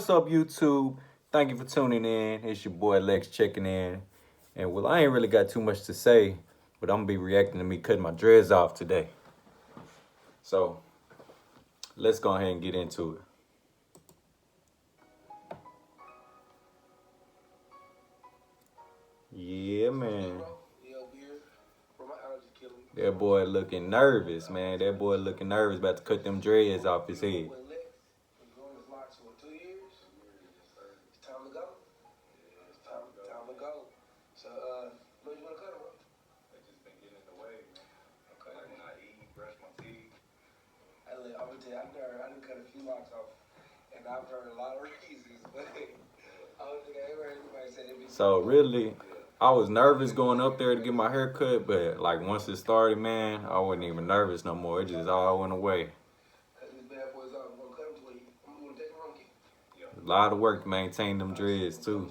What's up, YouTube? Thank you for tuning in. It's your boy Lex checking in. And well, I ain't really got too much to say, but I'm gonna be reacting to me cutting my dreads off today. So let's go ahead and get into it. Yeah, man. That boy looking nervous, man. That boy looking nervous about to cut them dreads off his head. So, what you want to cut them? They just been getting in the way, man. Okay. Like when I eat, brush my teeth. I'm gonna tell you, I done cut a few locks off, and I've heard a lot of reasons, but I don't think I ever heard anybody say it. So really, I was nervous going up there to get my hair cut, but like once it started, man, I wasn't even nervous no more. It just all went away. A lot of work to maintain them dreads too.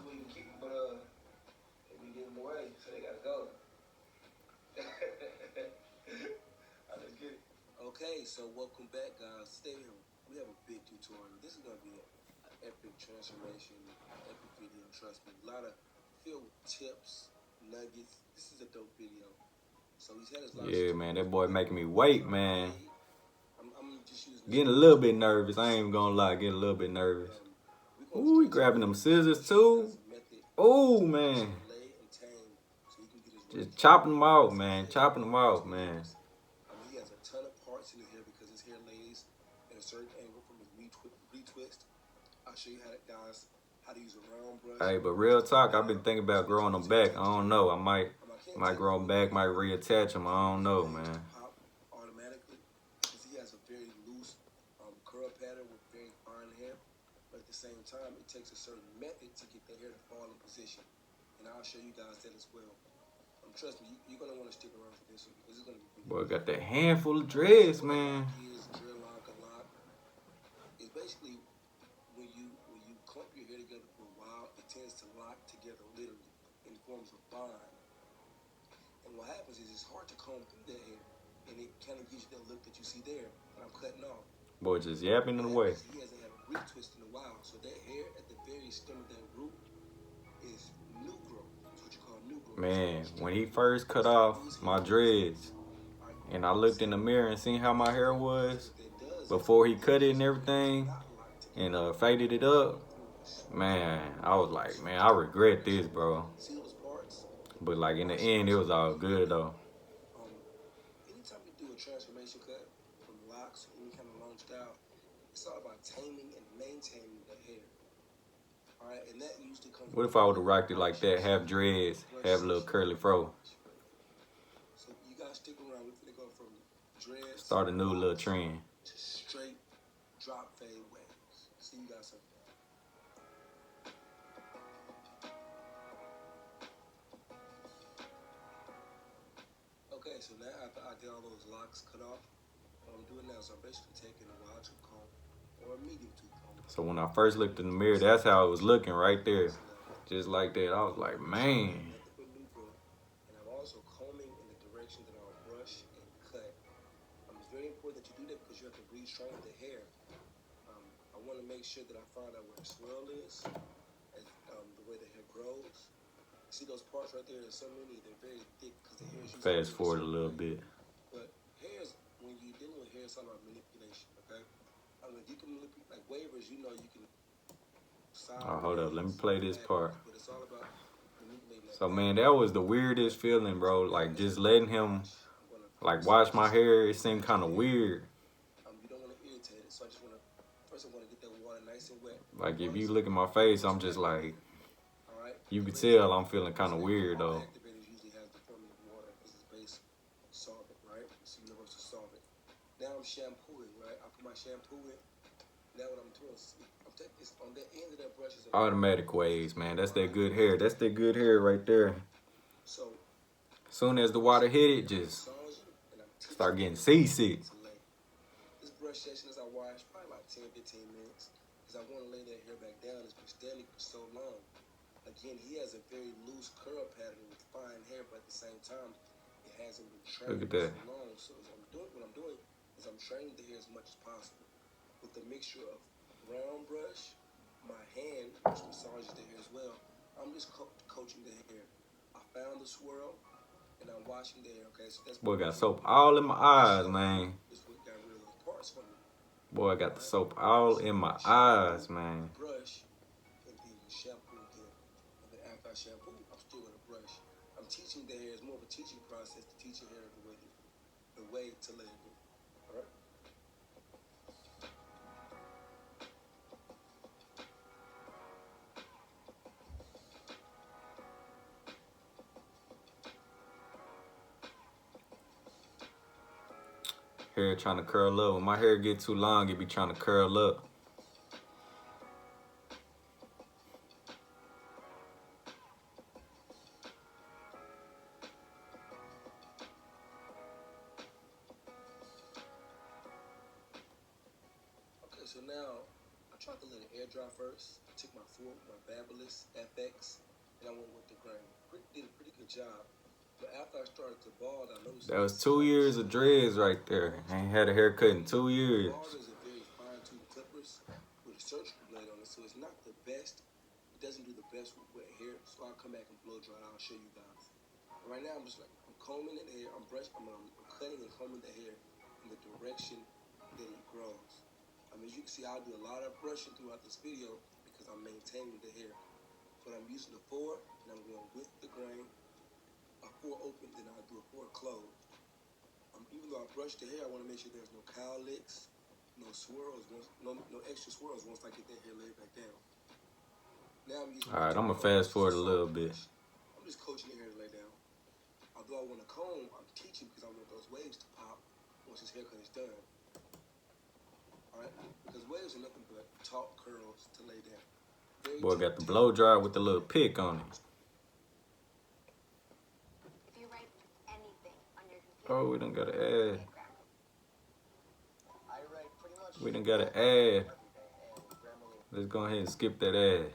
Okay, so welcome back, guys. Stay here. We have a big tutorial. This is gonna be an epic transformation, epic video. Trust me. A lot of filled with tips, nuggets. This is a dope video. So he's had his locks. Yeah, man, that boy making me wait, man. Getting a little bit nervous. I ain't even gonna lie, getting a little bit nervous. Ooh, he grabbing them scissors too. Oh, man. Just chopping them out, man. Chopping them out, man. He has a ton of parts in his hair because his hair lays at a certain angle from his retwist. I'll show you how to use a round brush. Hey, but real talk, I've been thinking about growing them back. I don't know. I might grow them back, might reattach them. I don't know, man. Automatically, because he has a very loose curl pattern with very fine hair. But at the same time, it takes a certain method to get the hair to fall in position. And I'll show you guys that as well. Trust me, you're going to want to stick around for this one because it's going to be... Boy, got that handful of dreads, man. Dreadlock a lot. It's basically when you clump your hair together for a while, it tends to lock together literally in forms of bond. And what happens is it's hard to comb through that hair, and it kind of gives you that look that you see there when I'm cutting off. Boy, just yapping in the way. He hasn't had a retwist in a while, so that hair at the very stem of that root is new growth. That's what you call new growth. Man, when he first cut off my dreads, and I looked in the mirror and seen how my hair was before he cut it and everything, and faded it up, man, I was like, man, I regret this, bro. But like in the end, it was all good though. Anytime you do a transformation cut from locks or any kind of long style, it's all about taming and maintaining the hair. All right, and that usually comes. What if I would have rocked it like that, have dreads, have a little curly fro? So you gotta stick around. We're gonna go from dreads. Start a new little trend. To straight drop fade waves. See you guys something. Okay, so now after I get all those locks cut off, what I'm doing now is I'm basically taking a wide tooth comb or a medium tooth comb. So when I first looked in the mirror, that's how it was looking right there. Just like that. I was like, man. And I'm also combing in the direction that I'll brush and cut. It's very important that you do that because you have to restrain the hair. I want to make sure that I find out where the swirl is, and the way the hair grows. See those parts right there? There's so many. They're very thick because the hair is fast forward a little bit. But hairs, when you're dealing with hair, it's all about manipulation, okay? I mean, you can manipulate, like wavers, you know, you can... Oh, hold up. Let me play this part. But it's all about manipulating. So, man, that was the weirdest feeling, bro. Like, just letting him, like, wash my hair, it seemed kind of weird. You don't want to irritate it, so I just want to... First, I want to get that water nice and wet. Like, if you look at my face, I'm just like... You can tell I'm feeling kind of weird, though. Usually has the formula of water as its base solvent, right? It's a universal solvent. Now I'm shampooing, right? I put my shampoo in. Now what I'm doing is I'm taking this on the end of that brush. Automatic waves, man. That's that good hair. That's that good hair right there. So, as soon as the water hit it, just start getting seasick. This brush session as I wash probably like 10-15 minutes because I want to lay that hair back down. It's been standing for so long. Again, he has a very loose curl pattern with fine hair, but at the same time, it hasn't been trained for so long. So what I'm doing is I'm training the hair as much as possible with a mixture of round brush my hand, which massages the hair as well, I'm just coaching the hair. I found the swirl, and I'm washing the hair, okay? So that's Boy, got soap all in my eyes, man. This what got rid of those parts for me. Boy, I got the soap all in my eyes, man. Brush, and then shampoo again. And then after I shampoo, I'm still gonna brush. I'm teaching the hair. It's more of a teaching process to teach your hair the way to let it do. All right. Hair trying to curl up. When my hair get too long, it be trying to curl up. Okay, so now I tried to let it air dry first. I took my Babyliss FX, and I went with the grain. Did a pretty good job. But after I started to bald, I noticed That was 2 years of dreads right there. I ain't had a haircut in 2 years. Balders are very fine-tuned clippers with a surgical blade on it, so it's not the best. It doesn't do the best with wet hair, so I'll come back and blow dry. I'll show you guys. But right now, I'm combing the hair. I'm cutting and combing the hair in the direction that it grows. I mean, you can see I'll do a lot of brushing throughout this video because I'm maintaining the hair. But I'm using the 4, and I'm going with the grain. A 4 open, then I'll do a 4 closed. Even though I brush the hair, I want to make sure there's no cowlicks, no swirls, no extra swirls once I get that hair laid back down. Now I'm using. All right, I'm gonna fast forward a little bit. I'm just coaching the hair to lay down. Although I want to comb, I'm teaching because I want those waves to pop once his haircut is done. All right, because waves are nothing but taut curls to lay down. Boy, got the blow dryer with the little pick on it. Oh, we done got an ad. We done got an ad. Let's go ahead and skip that ad.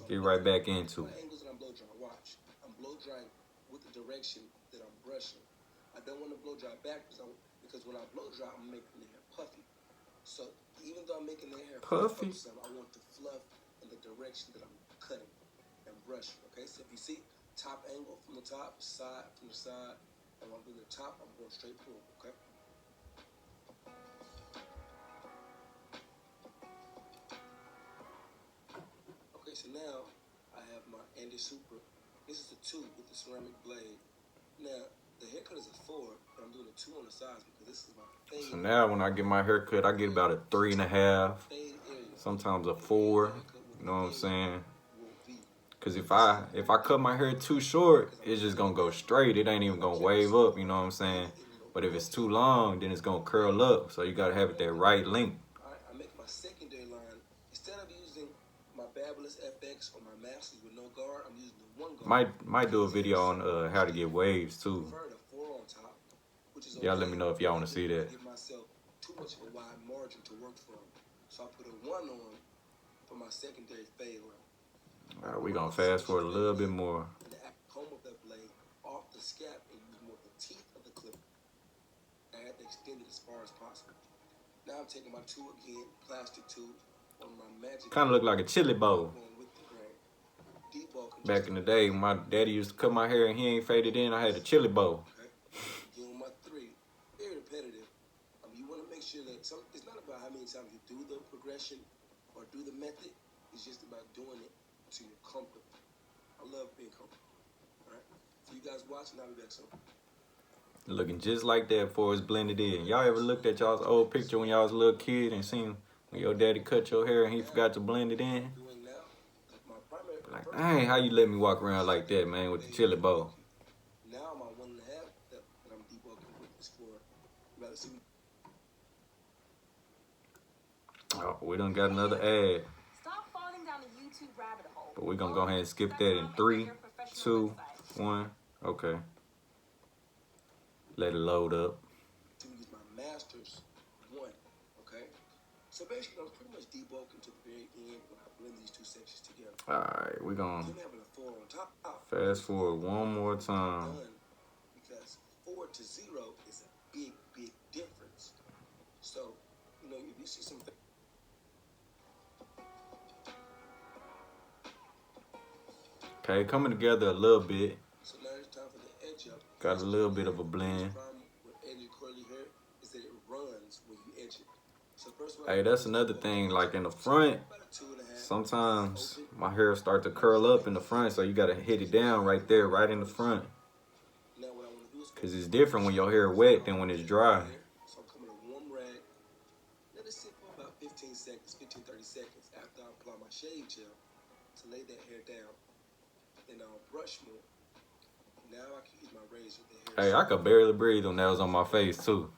Get right back into it. Angles that I'm blow drying. Watch. I'm blow drying with the direction that I'm brushing. I don't want to blow dry backwards because when I blow dry, I'm making the hair puffy. So even though I'm making the hair puffy, I want the fluff in the direction that I'm cutting and brushing. Okay, so if you see top angle from the top, side from the side. And when I'm doing the top, I'm going straight through, okay? Okay, so now I have my Andy Super. This is a 2 with the ceramic blade. Now, the haircut is a 4, but I'm doing a 2 on the sides because this is my fade. So now when I get my haircut, I get about a 3.5, sometimes a 4, you know what I'm saying? Cause if I cut my hair too short, it's just gonna go straight. It ain't even gonna wave up, you know what I'm saying? But if it's too long, then it's gonna curl up. So you gotta have it that right length. Alright, I make my secondary line. Instead of using my Babyliss FX or my Masters with no guard, I'm using the 1 guard. Might do a video on how to get waves too. I prefer the 4 on top, which is y'all let me know if y'all wanna see that. Give myself too much of a wide margin to work from. So I put a 1 on for my secondary fade line. All right, we're gonna fast forward a little bit more. And comb up that blade off the scalp and use more of the teeth of the clipper. I had to extend it as far as possible. Now I'm taking my 2 again, plastic 2, on my magic. Kind of look like a chili bowl. Back in the day, my daddy used to cut my hair and he ain't faded in. I had a chili bowl. Okay. Doing my 3, very repetitive. You want to make sure that it's not about how many times you do the progression or do the method. It's just about doing it so you're comfortable. I love being comfortable. Alright? So you guys watching, I'll be back soon. Looking just like that before it's blended in. Y'all ever looked at y'all's old picture when y'all was a little kid and seen when your daddy cut your hair and he forgot to blend it in? Like, dang, how you let me walk around like that, man, with the chili bowl? Now my 1.5 that I'm debulking with is for. You gotta see me. Oh, we done got another ad. Stop falling down the YouTube rabbit hole. But we're gonna go ahead and skip that in 3, 2, 1. Okay. Let it load up. To use my Masters 1, okay? So basically, I'm pretty much debulking to the very end when I blend these 2 sections together. Alright, we're gonna I'm having a 4 on top. fast forward one more time. Because 4 to 0 is a big, big difference. So, you know, if you see some Okay, coming together a little bit. So now it's time for the edge up. Got a little bit of a blend. The problem with edging curly hair is that it runs when you edge it. So first Hey, that's another thing. Like in the front, sometimes my hair start to curl up in the front, so you gotta hit it down right there, right in the front. Now what I want to do is Cause it's different when your hair wet than when it's dry. So I'm coming a warm rag. Let it sit for about 15 seconds, 30 seconds after I apply my shave gel to lay that hair down. Then I'll brush more. Now I can use my razor. Hey, I could barely breathe when that was on my face too.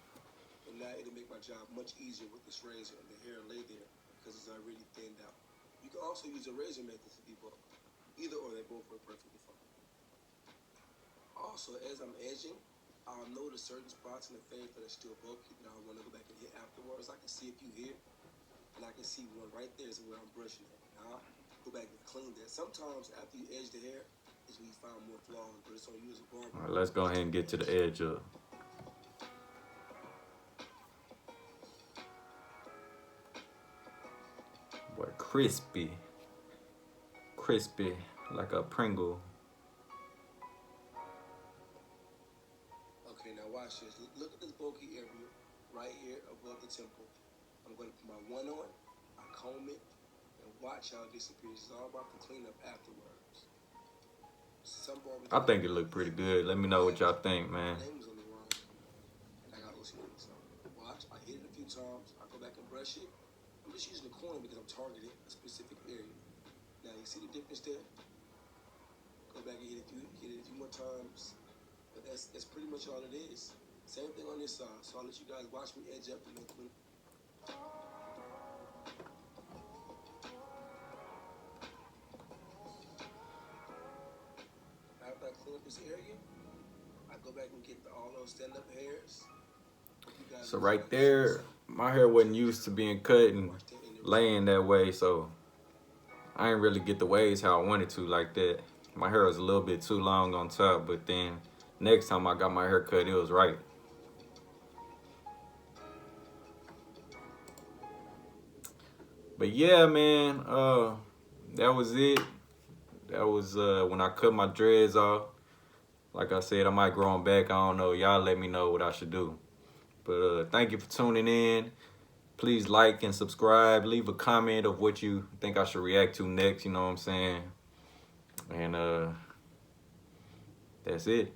And now it'll make my job much easier with this razor and the hair lay there because it's already thinned out. You can also use a razor method to debug. Either or, they both work perfectly fine. Also, as I'm edging, I'll notice certain spots in the face that are still bulky that I want to go back and hit afterwards. I can see a few here, and I can see one right there is where I'm brushing it. Now I'll go back and clean that. Sometimes after you edge the hair is when you find more flaws, but it's on you as a barber. All right, let's go ahead and get to the edge up. Boy, crispy like a Pringle. Okay, now watch this. Look at this bulky area right here above the temple. I'm going to put my one on, I comb it, and watch how it disappears. It's all about the cleanup afterwards. I think it looked pretty good. Let me know what y'all think, man. And I got OCD, so watch. I hit it a few times. I go back and brush it. I'm just using the corner because I'm targeting a specific area. Now you see the difference there? Go back and hit it a few more times. But that's pretty much all it is. Same thing on this side. So I'll let you guys watch me edge up and then clean. After I clean up this area, I go back and get all those stand-up hairs. So right there, my hair wasn't used to being cut and laying that way, so I didn't really get the waves how I wanted to like that. My hair was a little bit too long on top, but then next time I got my hair cut, it was right. But yeah, man, that was it. That was when I cut my dreads off. Like I said, I might grow them back. I don't know. Y'all let me know what I should do. But thank you for tuning in. Please like and subscribe. Leave a comment of what you think I should react to next. You know what I'm saying? And that's it.